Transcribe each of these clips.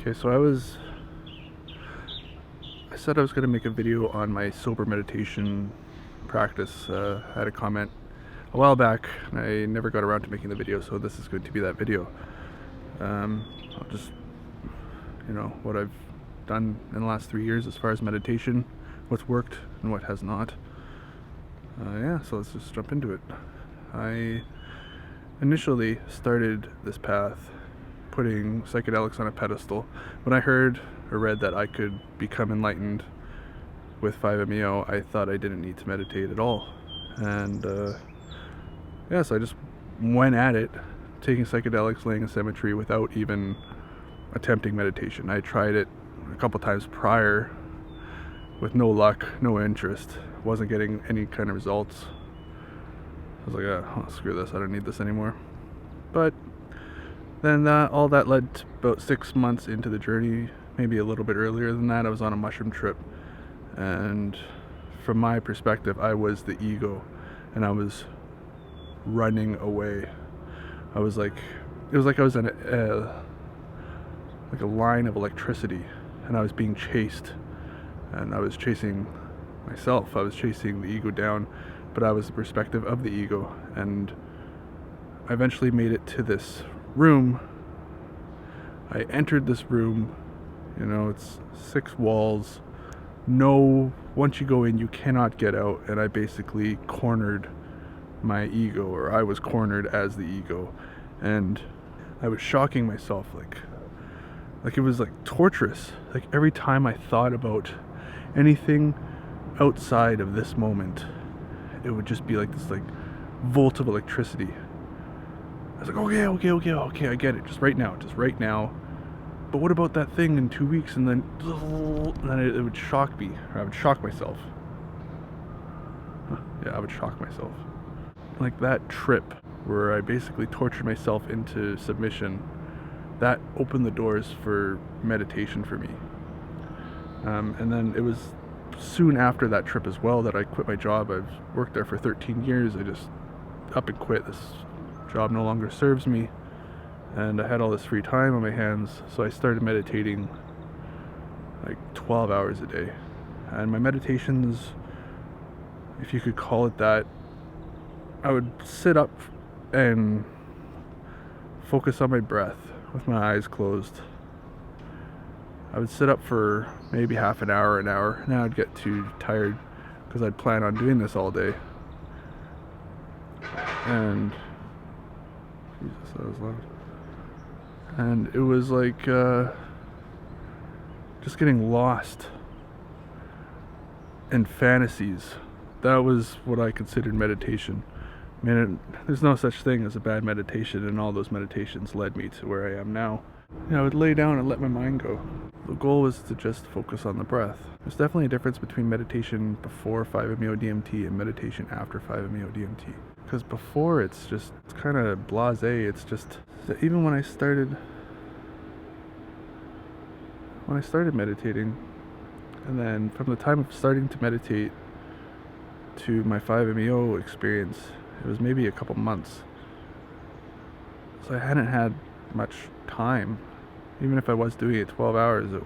Okay, so I said I was going to make a video on my sober meditation practice. I had a comment a while back and I never got around to making the video, so this is going to be that video. I'll just, what I've done in the last 3 years as far as meditation, what's worked and what has not. So let's just jump into it. I initially started this path putting psychedelics on a pedestal. When I heard or read that I could become enlightened with 5-MeO, I thought I didn't need to meditate at all. And so I just went at it, taking psychedelics, laying in cemetery without even attempting meditation. I tried it a couple times prior with no luck, no interest, wasn't getting any kind of results. I was like, oh, screw this, I don't need this anymore. But then all that led to about 6 months into the journey, maybe a little bit earlier than that. I was on a mushroom trip, and from my perspective, I was the ego, and I was running away. It was like I was in a line of electricity, and I was being chased, and I was chasing myself. I was chasing the ego down, but I was the perspective of the ego, and I eventually made it to this room. I entered this room, it's 6 walls. Once you go in, you cannot get out, and I basically cornered my ego, or I was cornered as the ego, and I was shocking myself, like it was like torturous. Like every time I thought about anything outside of this moment, it would just be like this volt of electricity. I was like, okay, I get it, just right now. But what about that thing in 2 weeks? And then it would shock me, or I would shock myself. I would shock myself. Like that trip where I basically tortured myself into submission, that opened the doors for meditation for me. And then it was soon after that trip as well that I quit my job. I've worked there for 13 years. I just up and quit. This job no longer serves me, and I had all this free time on my hands, so I started meditating like 12 hours a day. And my meditations, if you could call it that, I would sit up and focus on my breath with my eyes closed. I would sit up for maybe half an hour, and then I'd get too tired because I'd plan on doing this all day. And Jesus, that was loud. And it was like just getting lost in fantasies. That was what I considered meditation. I mean, there's no such thing as a bad meditation, and all those meditations led me to where I am now. I would lay down and let my mind go. The goal was to just focus on the breath. There's definitely a difference between meditation before 5-MeO DMT and meditation after 5-MeO DMT. Because before, it's kind of blasé. It's just that even when I started meditating, and then from the time of starting to meditate to my 5-MeO experience, it was maybe a couple months. So I hadn't had much time. Even if I was doing it 12 hours, it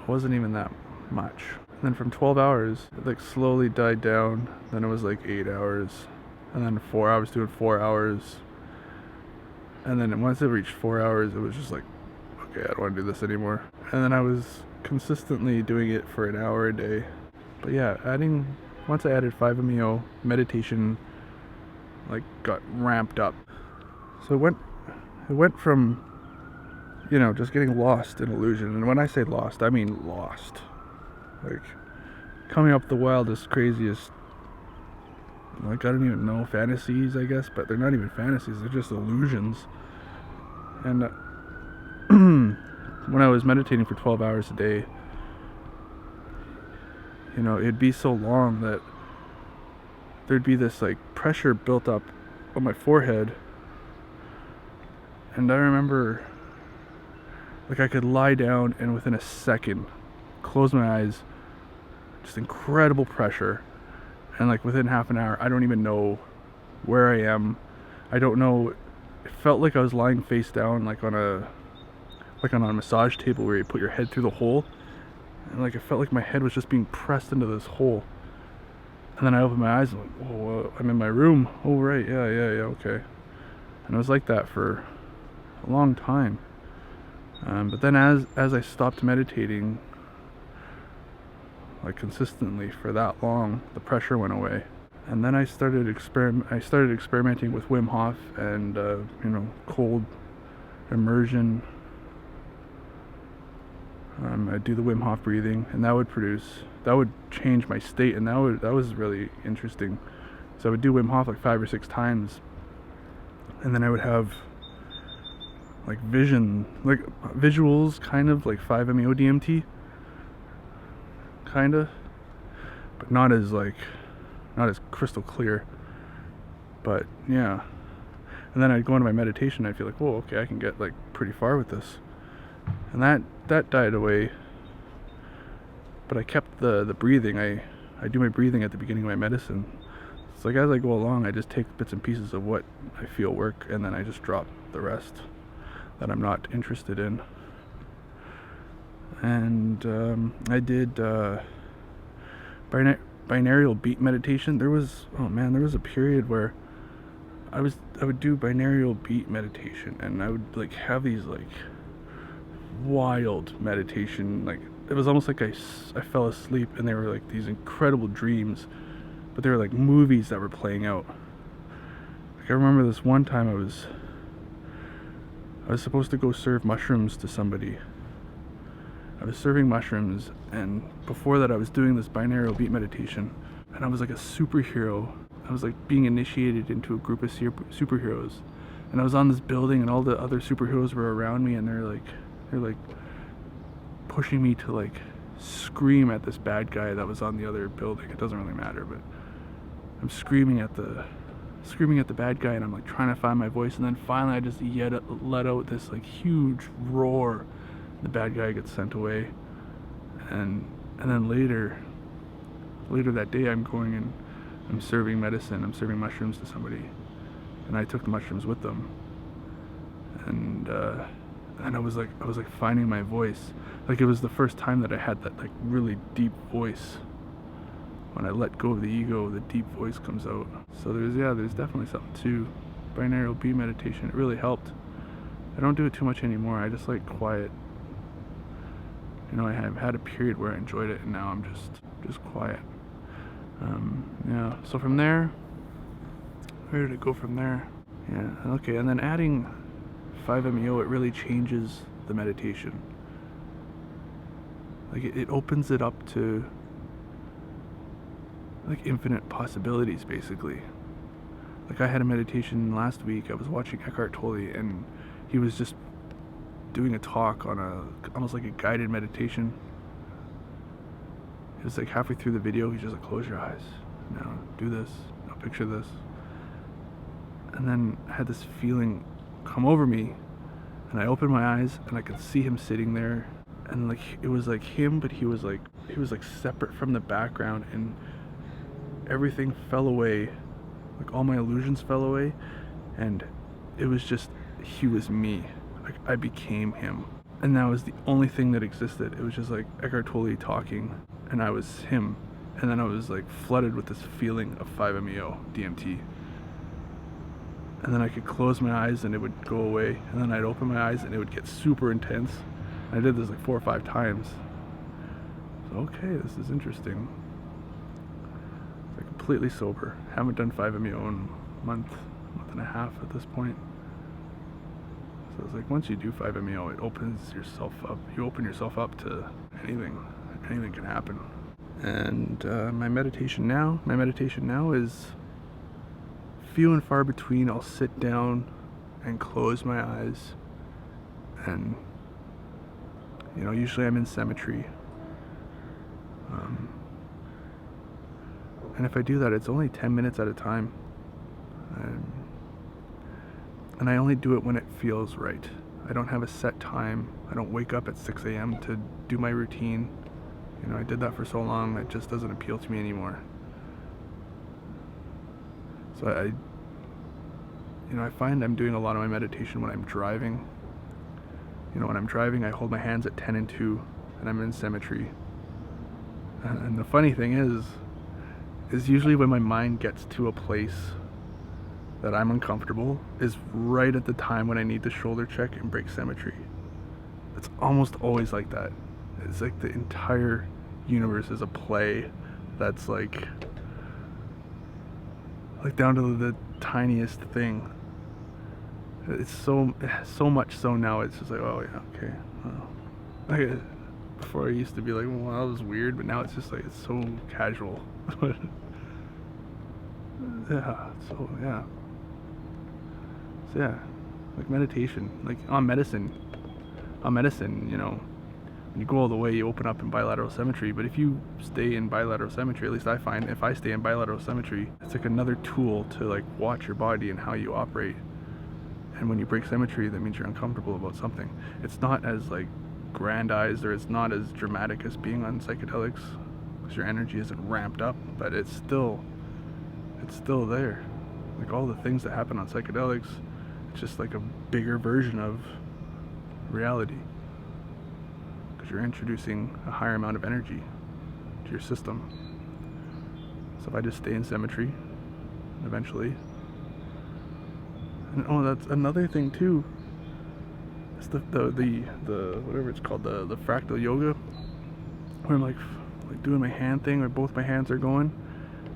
wasn't even that much. And then from 12 hours, it slowly died down. Then it was 8 hours, and then 4 hours, doing 4 hours. And then once it reached 4 hours, it was just okay, I don't want to do this anymore. And then I was consistently doing it for an hour a day. But once I added 5-MeO, meditation got ramped up. So it went from just getting lost in illusion. And when I say lost, I mean lost. Coming up the wildest, craziest, I don't even know, fantasies, I guess, but they're not even fantasies, they're just illusions. And when I was meditating for 12 hours a day, it'd be so long that there'd be this pressure built up on my forehead. And I remember I could lie down and within a second close my eyes, just incredible pressure, and within half an hour I don't even know where I am. I don't know it felt like I was lying face down, like on a massage table where you put your head through the hole, and like it felt like my head was just being pressed into this hole. And then I opened my eyes and like, oh, I'm in my room. Oh right, yeah, okay. And it was like that for a long time. But then as I stopped meditating like consistently for that long, the pressure went away. And then I started experimenting with Wim Hof and cold immersion. I'd do the Wim Hof breathing, and that would change my state, and that was really interesting. So I would do Wim Hof like 5 or 6 times, and then I would have like visuals, kind of like 5-MeO DMT, kinda, but not as crystal clear. But yeah, and then I'd go into my meditation, and I'd feel like, whoa, okay, I can get like pretty far with this. And that died away, but I kept the breathing. I do my breathing at the beginning of my medicine. It's like as I go along, I just take bits and pieces of what I feel work, and then I just drop the rest that I'm not interested in. And I did binaural beat meditation. There was a period where I would do binaural beat meditation, and I would like have these like wild meditation, like it was almost like I fell asleep, and they were like these incredible dreams, but they were like movies that were playing out. Like I remember this one time I was supposed to go serve mushrooms to somebody. I was serving mushrooms, and before that I was doing this binaural beat meditation, and I was like a superhero. I was like being initiated into a group of superheroes, and I was on this building, and all the other superheroes were around me, and they're like pushing me to like scream at this bad guy that was on the other building. It doesn't really matter, but I'm screaming at the bad guy, and I'm like trying to find my voice, and then finally I just let out this like huge roar. The bad guy gets sent away, and then later that day I'm going and I'm serving medicine. I'm serving mushrooms to somebody, and I took the mushrooms with them, and I was like finding my voice. Like it was the first time that I had that like really deep voice. When I let go of the ego, the deep voice comes out. So there's definitely something to binaural beat meditation. It really helped. I don't do it too much anymore. I just like quiet. I have had a period where I enjoyed it, and now I'm just quiet. Yeah. So from there, where did it go from there? Yeah. Okay. And then adding 5-MeO, it really changes the meditation. Like it opens it up to like infinite possibilities, basically. Like I had a meditation last week. I was watching Eckhart Tolle, and he was just doing a talk on almost like a guided meditation. It was like halfway through the video, he's just like, close your eyes, now do this, now picture this. And then I had this feeling come over me, and I opened my eyes, and I could see him sitting there, and like it was like him, but he was like separate from the background, and everything fell away, like all my illusions fell away, and it was just, he was me. Like I became him, and that was the only thing that existed. It was just like Eckhart Tolle talking, and I was him. And then I was like flooded with this feeling of 5-MeO DMT, and then I could close my eyes and it would go away, and then I'd open my eyes and it would get super intense. I did this like 4 or 5 times. So okay, this is interesting. It's like completely sober. Haven't done 5-MeO in a month and a half at this point. So it's like once you do 5-MeO, it opens yourself up. You open yourself up to anything. Anything can happen. And my meditation now is few and far between. I'll sit down and close my eyes, and usually I'm in symmetry. And if I do that, it's only 10 minutes at a time. And I only do it when it feels right. I don't have a set time. I don't wake up at 6 a.m. to do my routine. I did that for so long that just doesn't appeal to me anymore. So You know, I find I'm doing a lot of my meditation when I'm driving. You know, when I'm driving, I hold my hands at 10 and 2, and I'm in symmetry. And the funny thing is usually when my mind gets to a place that I'm uncomfortable, is right at the time when I need to shoulder check and break symmetry. It's almost always like that. It's like the entire universe is a play that's like down to the tiniest thing. It's so much so now it's just like, oh yeah, okay. Well, like, before I used to be like, well, that was weird, but now it's just like, it's so casual. Yeah, so yeah. So yeah, like meditation, like on medicine, you know, when you go all the way, you open up in bilateral symmetry, but if you stay in bilateral symmetry, at least I find, if I stay in bilateral symmetry, it's like another tool to like watch your body and how you operate. And when you break symmetry, that means you're uncomfortable about something. It's not as like grandized, or it's not as dramatic as being on psychedelics, because your energy isn't ramped up, but it's still there. Like all the things that happen on psychedelics, it's just like a bigger version of reality, because you're introducing a higher amount of energy to your system. So if I just stay in symmetry, eventually. And oh, that's another thing too. It's the whatever it's called, the fractal yoga, where I'm like doing my hand thing, where both my hands are going,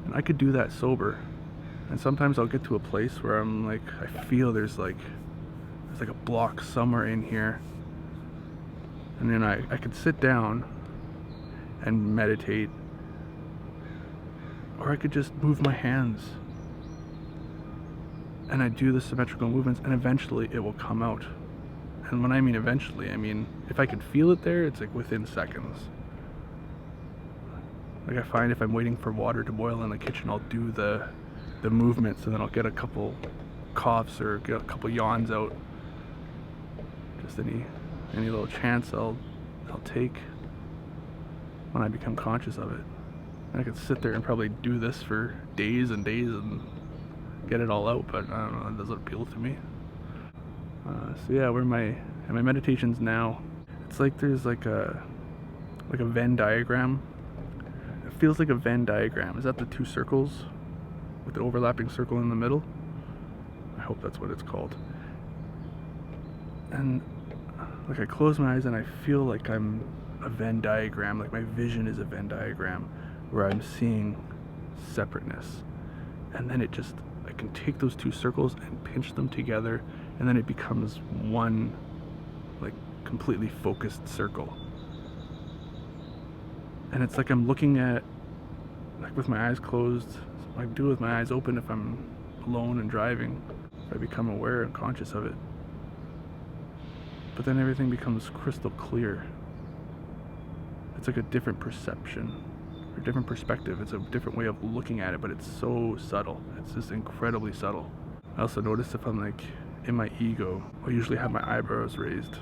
and I could do that sober. And sometimes I'll get to a place where I'm like, I feel there's like a block somewhere in here, and then I could sit down and meditate, or I could just move my hands, and I do the symmetrical movements, and eventually it will come out. And when I mean eventually, I mean if I can feel it there, it's like within seconds. Like I find if I'm waiting for water to boil in the kitchen, I'll do the movements, and then I'll get a couple coughs or get a couple yawns out. Just any little chance I'll take when I become conscious of it. And I could sit there and probably do this for days and days and get it all out, but I don't know, it doesn't appeal to me. So yeah, where my meditations now, it's like there's like a Venn diagram. It feels like a Venn diagram. Is that the two circles with the overlapping circle in the middle? I hope that's what it's called. And like I close my eyes and I feel like I'm a Venn diagram, like my vision is a Venn diagram, where I'm seeing separateness. And then I can take those two circles and pinch them together, and then it becomes one like completely focused circle. And it's like I'm looking at, like with my eyes closed, I do it with my eyes open if I'm alone and driving, if I become aware and conscious of it. But then everything becomes crystal clear. It's like a different perception, or a different perspective. It's a different way of looking at it, but it's so subtle. It's just incredibly subtle. I also notice if I'm like in my ego, I'll usually have my eyebrows raised.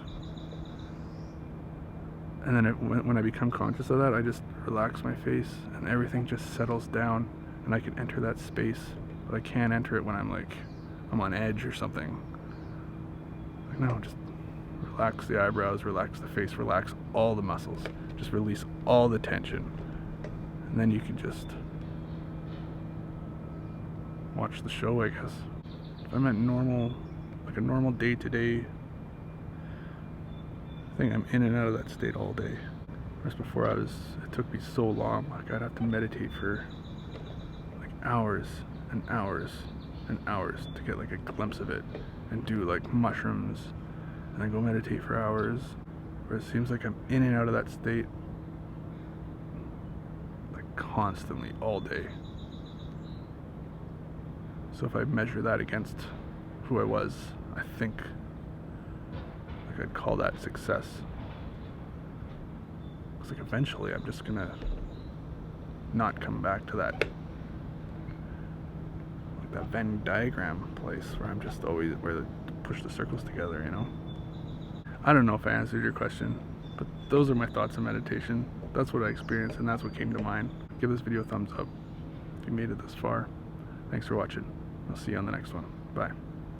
And then when I become conscious of that, I just relax my face and everything just settles down, and I can enter that space. But I can't enter it when I'm on edge or something. Like, no, just relax the eyebrows, relax the face, relax all the muscles. Just release all the tension. And then you can just watch the show, I guess. If I'm at a normal day-to-day thing, I'm in and out of that state all day. Whereas before it took me so long, like I'd have to meditate for like hours and hours and hours to get like a glimpse of it, and do like mushrooms, and then go meditate for hours. Where it seems like I'm in and out of that state like constantly all day. So if I measure that against who I was, I think like I'd call that success. Because like eventually I'm just gonna not come back to that Venn diagram place where I'm just always where to push the circles together, you know? I don't know if I answered your question, but those are my thoughts on meditation. That's what I experienced, and that's what came to mind. Give this video a thumbs up if you made it this far. Thanks for watching. I'll see you on the next one. Bye.